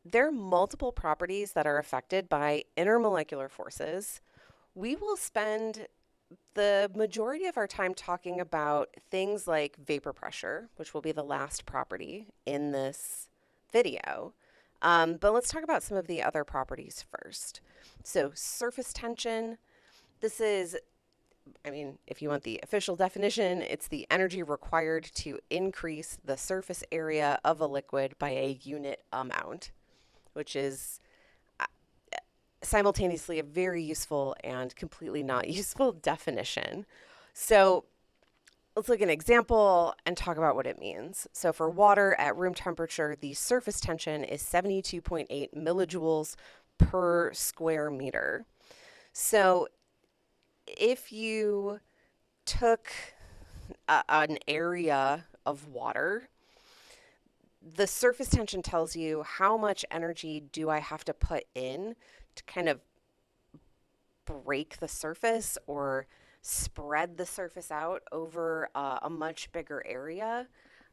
there are multiple properties that are affected by intermolecular forces. We will spend the majority of our time talking about things like vapor pressure, which will be the last property in this video. But let's talk about some of the other properties first. So, surface tension. This is, if you want the official definition, it's the energy required to increase the surface area of a liquid by a unit amount, which is simultaneously a very useful and completely not useful definition. So let's look at an example and talk about what it means. So for water at room temperature, the surface tension is 72.8 millijoules per square meter. So if you took an area of water, the surface tension tells you how much energy do I have to put in to kind of break the surface or spread the surface out over a much bigger area.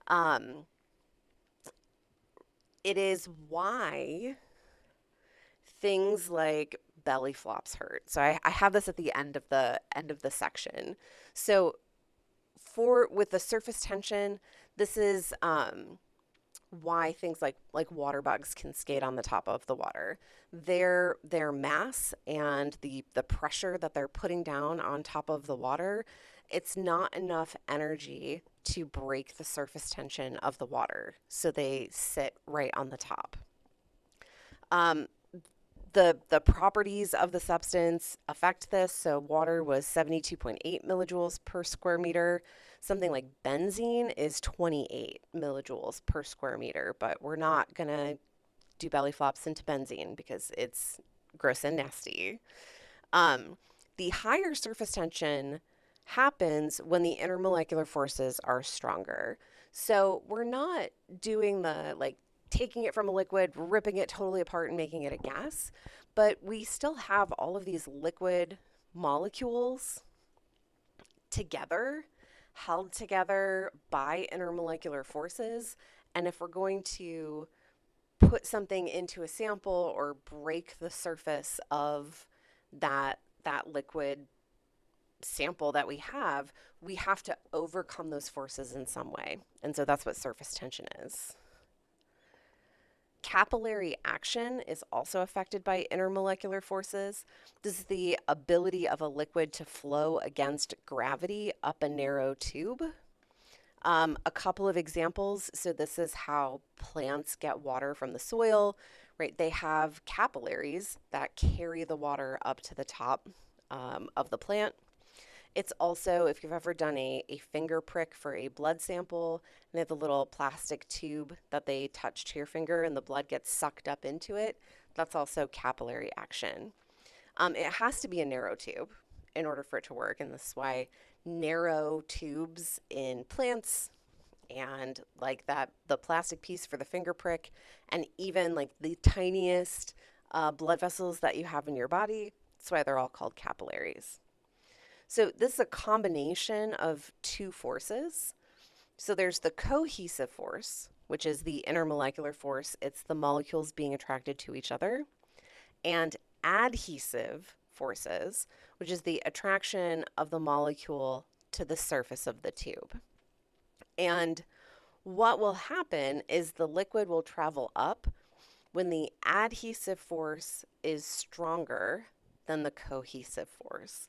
Um, it is why things like belly flops hurt. So I have this at the end of the section. So for with the surface tension, this is why things like water bugs can skate on the top of the water. Their mass and the pressure that they're putting down on top of the water, it's not enough energy to break the surface tension of the water. So they sit right on the top. Um, the properties of the substance affect this. So water was 72.8 millijoules per square meter. Something like benzene is 28 millijoules per square meter, but we're not going to do belly flops into benzene because it's gross and nasty. Um, the higher surface tension happens when the intermolecular forces are stronger. So we're not doing the like taking it from a liquid, ripping it totally apart and making it a gas, but we still have all of these liquid molecules together, held together by intermolecular forces. And if we're going to put something into a sample or break the surface of that liquid sample that we have to overcome those forces in some way. And so that's what surface tension is. Capillary action is also affected by intermolecular forces. This is the ability of a liquid to flow against gravity up a narrow tube. A couple of examples. So, this is how plants get water from the soil, right? They have capillaries that carry the water up to the top of the plant. It's also, if you've ever done a finger prick for a blood sample, and they have the little plastic tube that they touch to your finger and the blood gets sucked up into it, that's also capillary action. It has to be a narrow tube in order for it to work, and this is why narrow tubes in plants and like that, the plastic piece for the finger prick, and even like the tiniest blood vessels that you have in your body, that's why they're all called capillaries. So this is a combination of two forces. So there's the cohesive force, which is the intermolecular force. It's the molecules being attracted to each other. And adhesive forces, which is the attraction of the molecule to the surface of the tube. And what will happen is the liquid will travel up when the adhesive force is stronger than the cohesive force.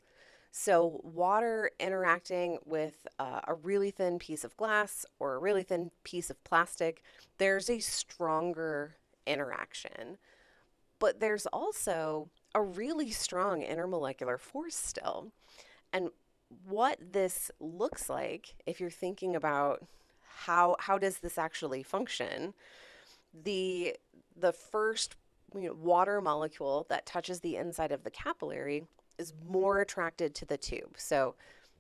So, water interacting with a really thin piece of glass or a really thin piece of plastic, there's a stronger interaction. But there's also a really strong intermolecular force still. And what this looks like, if you're thinking about how does this actually function, the the first water molecule that touches the inside of the capillary is more attracted to the tube. So,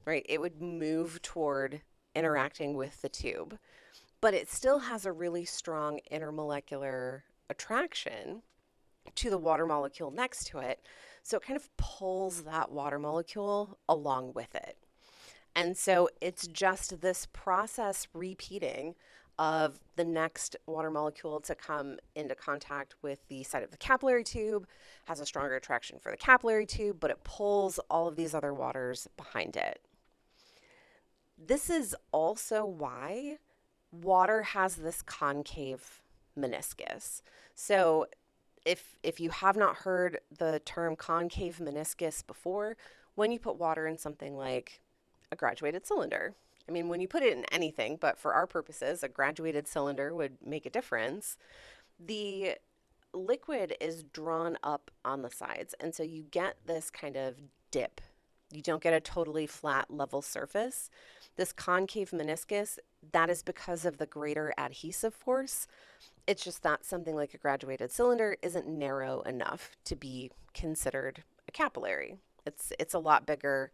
right, it would move toward interacting with the tube, but it still has a really strong intermolecular attraction to the water molecule next to it. So it kind of pulls that water molecule along with it. And so it's just this process repeating of the next water molecule to come into contact with the side of the capillary tube, has a stronger attraction for the capillary tube, but it pulls all of these other waters behind it. This is also why water has this concave meniscus. So if you have not heard the term concave meniscus before, when you put water in something like a graduated cylinder, I mean, when you put it in anything, but for our purposes, a graduated cylinder would make a difference. The liquid is drawn up on the sides, and so you get this kind of dip. You don't get a totally flat, level surface. This concave meniscus, that is because of the greater adhesive force. It's just that something like a graduated cylinder isn't narrow enough to be considered a capillary. It's a lot bigger,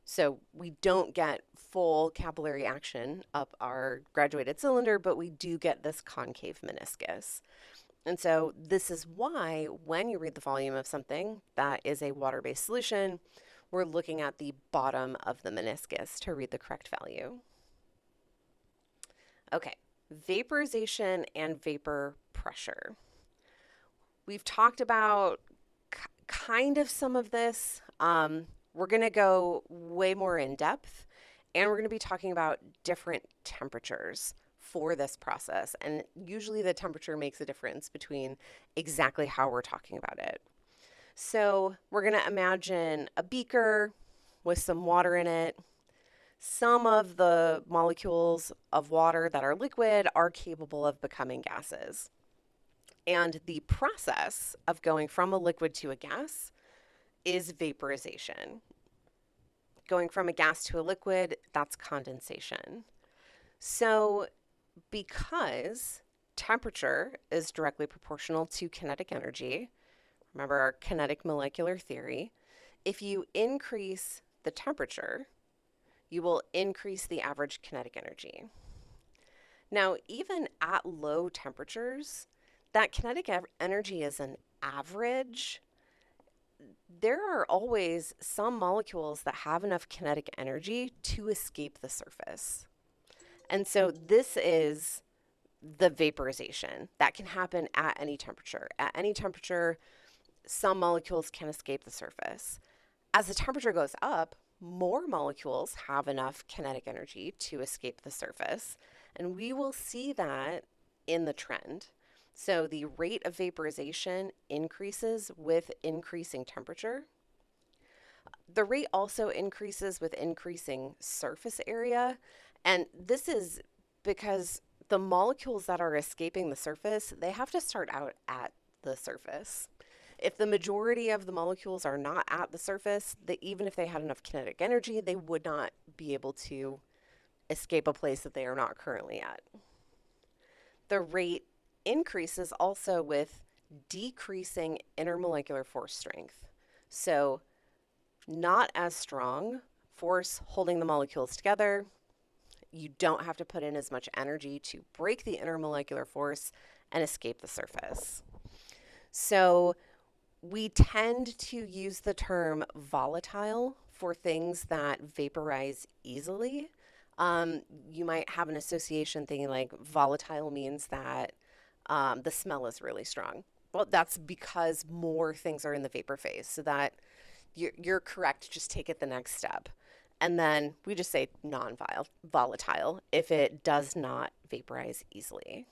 so we don't get full capillary action up our graduated cylinder, but we do get this concave meniscus. And so this is why when you read the volume of something that is a water-based solution, we're looking at the bottom of the meniscus to read the correct value. Okay, vaporization and vapor pressure. We've talked about kind of some of this. We're going to go way more in depth, and we're going to be talking about different temperatures for this process. And usually the temperature makes a difference between exactly how we're talking about it. So we're going to imagine a beaker with some water in it. Some of the molecules of water that are liquid are capable of becoming gases. And the process of going from a liquid to a gas is vaporization. Going from a gas to a liquid, that's condensation. So because temperature is directly proportional to kinetic energy, remember our kinetic molecular theory, if you increase the temperature, you will increase the average kinetic energy. Now, even at low temperatures, that kinetic energy is an average. There are always some molecules that have enough kinetic energy to escape the surface. And so this is the vaporization that can happen at any temperature. At any temperature, some molecules can escape the surface. As the temperature goes up, more molecules have enough kinetic energy to escape the surface, and we will see that in the trend. So the rate of vaporization increases with increasing temperature. The rate also increases with increasing surface area, and this is because the molecules that are escaping the surface, they have to start out at the surface. If the majority of the molecules are not at the surface, even if they had enough kinetic energy, they would not be able to escape a place that they are not currently at. The rate increases also with decreasing intermolecular force strength. So not as strong force holding the molecules together. You don't have to put in as much energy to break the intermolecular force and escape the surface. So we tend to use the term volatile for things that vaporize easily. You might have an association thinking like volatile means that the smell is really strong. Well, that's because more things are in the vapor phase, so that you're correct. Just take it the next step. And then we just say non-volatile if it does not vaporize easily.